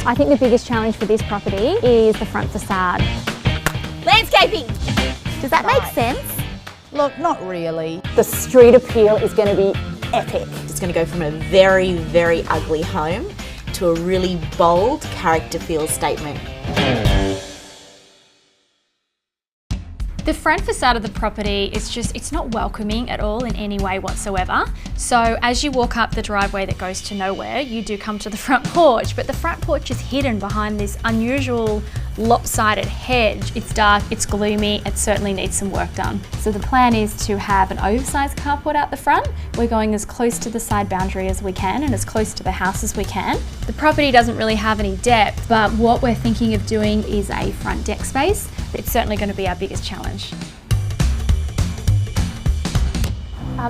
I think the biggest challenge for this property is the front facade. Landscaping! Does that make sense? Look, not really. The street appeal is going to be epic. It's going to go from a very, very ugly home to a really bold character feel statement. The front facade of the property is just, it's not welcoming at all in any way whatsoever. So as you walk up the driveway that goes to nowhere, you do come to the front porch, but the front porch is hidden behind this unusual lopsided hedge. It's dark, it's gloomy, it certainly needs some work done. So the plan is to have an oversized carport out the front. We're going as close to the side boundary as we can and as close to the house as we can. The property doesn't really have any depth, but what we're thinking of doing is a front deck space. It's certainly going to be our biggest challenge.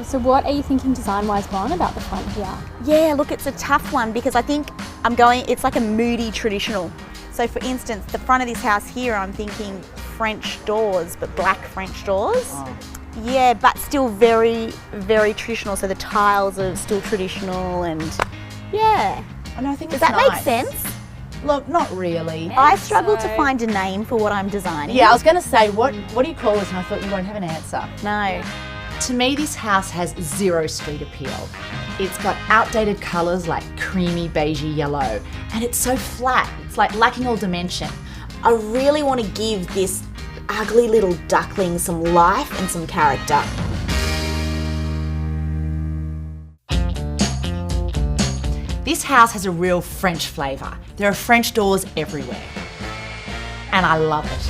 So what are you thinking design-wise, Bon, about the front here? Yeah, look, it's a tough one because I think it's like a moody traditional. So for instance, the front of this house here, I'm thinking French doors, but black French doors. Oh. Yeah, but still very, very traditional. So the tiles are still traditional and yeah. And I think does that make sense? Look, not really. Yeah, I struggle to find a name for what I'm designing. Yeah, I was going to say, what do you call this? And I thought you won't have an answer. No. To me, this house has zero street appeal. It's got outdated colours like creamy beigey yellow, and it's so flat. It's like lacking all dimension. I really want to give this ugly little duckling some life and some character. This house has a real French flavour. There are French doors everywhere, and I love it.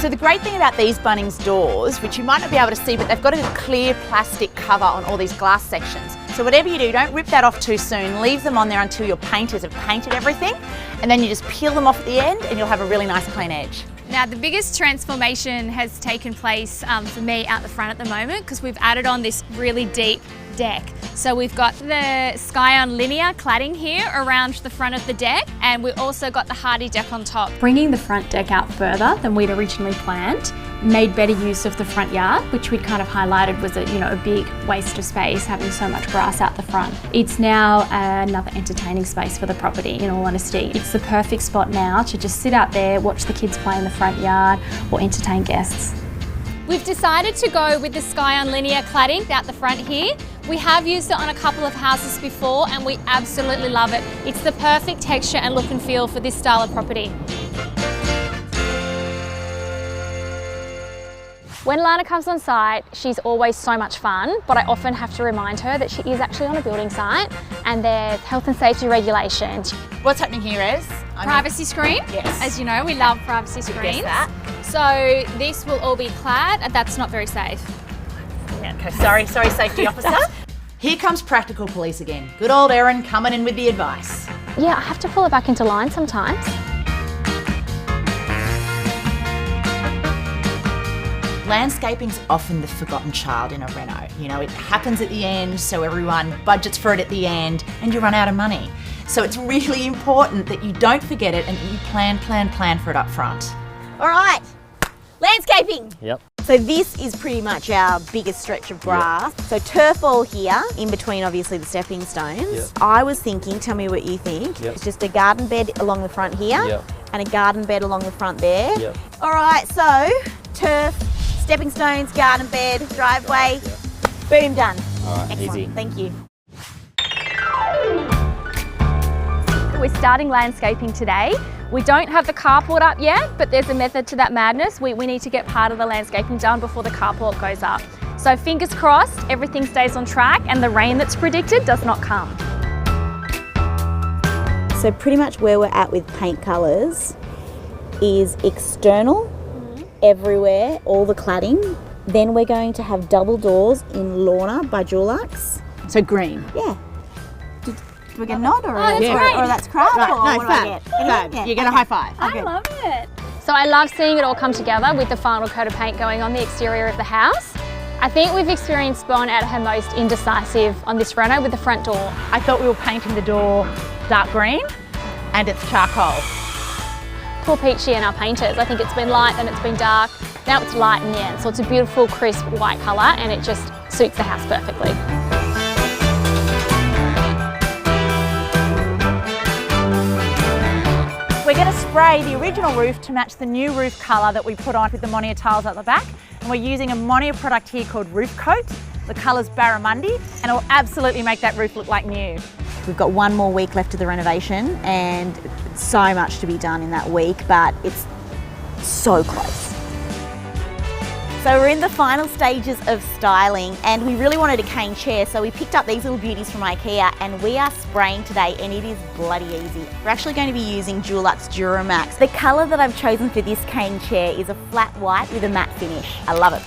So the great thing about these Bunnings doors, which you might not be able to see, but they've got a clear plastic cover on all these glass sections. So whatever you do, don't rip that off too soon. Leave them on there until your painters have painted everything, and then you just peel them off at the end and you'll have a really nice clean edge. Now the biggest transformation has taken place for me out the front at the moment because we've added on this really deep deck. So we've got the Scion linear cladding here around the front of the deck, and we've also got the hardy deck on top. Bringing the front deck out further than we'd originally planned made better use of the front yard, which we'd kind of highlighted was a big waste of space having so much grass out the front. It's now another entertaining space for the property, in all honesty. It's the perfect spot now to just sit out there, watch the kids play in the front yard or entertain guests. We've decided to go with the Scion linear cladding out the front here. We have used it on a couple of houses before and we absolutely love it. It's the perfect texture and look and feel for this style of property. When Lana comes on site, she's always so much fun, but I often have to remind her that she is actually on a building site and there's health and safety regulations. What's happening here is? Privacy screen. Yes. As you know, we love privacy screens. That. So this will all be clad and that's not very safe. Okay, sorry safety officer. Here comes practical police again. Good old Erin coming in with the advice. Yeah, I have to pull her back into line sometimes. Landscaping's often the forgotten child in a reno. It happens at the end, so everyone budgets for it at the end, and you run out of money. So it's really important that you don't forget it and that you plan for it up front. All right, landscaping. Yep. So this is pretty much our biggest stretch of grass. Yep. So turf all here, in between obviously the stepping stones. Yep. I was thinking, tell me what you think, yep. It's just a garden bed along the front here, yep. and a garden bed along the front there. Yep. All right, so turf, stepping stones, garden bed, driveway, yep. Boom, done. All right, excellent. easy. Thank you. We're starting landscaping today. We don't have the carport up yet, but there's a method to that madness. We need to get part of the landscaping done before the carport goes up. So fingers crossed, everything stays on track and the rain that's predicted does not come. So pretty much where we're at with paint colours is external, everywhere, all the cladding. Then we're going to have double doors in Lorna by Dulux. So green. Yeah. Do we get a nod or, that's great. or that's crap? Right, or no, what do I fab. get? Fab. Yeah. You get a high five. I love it. So I love seeing it all come together with the final coat of paint going on the exterior of the house. I think we've experienced Bon at her most indecisive on this reno with the front door. I thought we were painting the door dark green and it's charcoal. Poor Peachy and our painters. I think it's been light, then it's been dark, now it's light in the end. So it's a beautiful, crisp white colour and it just suits the house perfectly. We're going to spray the original roof to match the new roof colour that we put on with the Monia tiles at the back. And we're using a Monia product here called Roof Coat. The colour's Barramundi, and it will absolutely make that roof look like new. We've got one more week left of the renovation and so much to be done in that week, but it's so close. So we're in the final stages of styling and we really wanted a cane chair, so we picked up these little beauties from IKEA and we are spraying today and it is bloody easy. We're actually going to be using Dulux Duramax. The colour that I've chosen for this cane chair is a flat white with a matte finish. I love it.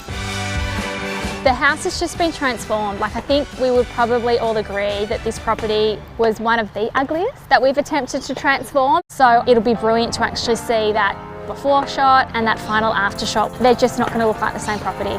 The house has just been transformed. Like, I think we would probably all agree that this property was one of the ugliest that we've attempted to transform. So it'll be brilliant to actually see that before shot and that final after shot. They're just not going to look like the same property.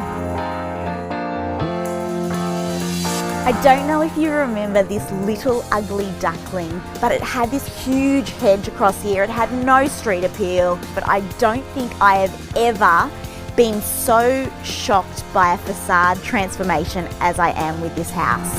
I don't know if you remember this little ugly duckling, but it had this huge hedge across here. It had no street appeal, but I don't think I have ever been so shocked by a facade transformation as I am with this house.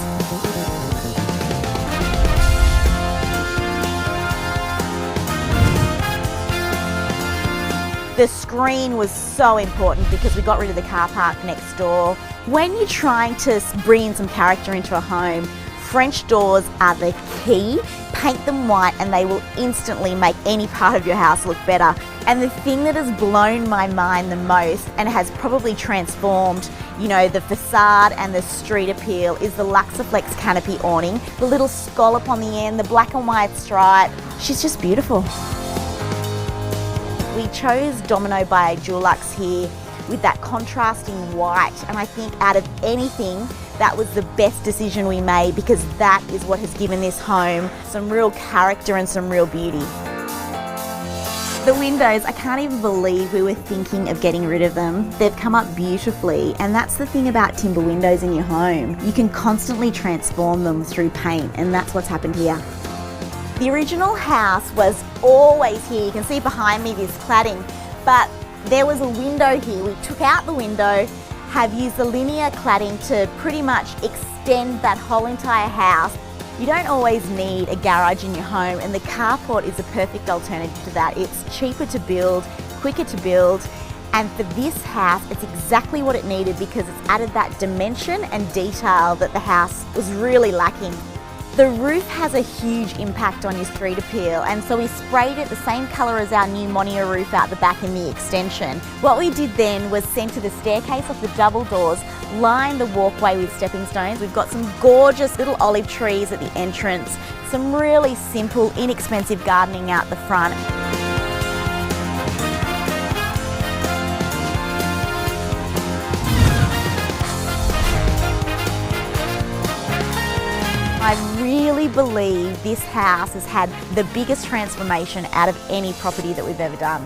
The screen was so important because we got rid of the car park next door. When you're trying to bring in some character into a home, French doors are the key. Paint them white and they will instantly make any part of your house look better. And the thing that has blown my mind the most and has probably transformed, you know, the facade and the street appeal is the Luxaflex canopy awning. The little scallop on the end, the black and white stripe. She's just beautiful. We chose Domino by Dulux here with that contrasting white, and I think out of anything, that was the best decision we made because that is what has given this home some real character and some real beauty. The windows, I can't even believe we were thinking of getting rid of them. They've come up beautifully, and that's the thing about timber windows in your home. You can constantly transform them through paint, and that's what's happened here. The original house was always here. You can see behind me this cladding, but there was a window here. We took out the window, have used the linear cladding to pretty much extend that whole entire house. You don't always need a garage in your home, and the carport is a perfect alternative to that. It's cheaper to build, quicker to build, and for this house, it's exactly what it needed because it's added that dimension and detail that the house was really lacking. The roof has a huge impact on your street appeal, and so we sprayed it the same colour as our new Monia roof out the back in the extension. What we did then was centre the staircase off the double doors, line the walkway with stepping stones. We've got some gorgeous little olive trees at the entrance, some really simple, inexpensive gardening out the front. I really believe this house has had the biggest transformation out of any property that we've ever done.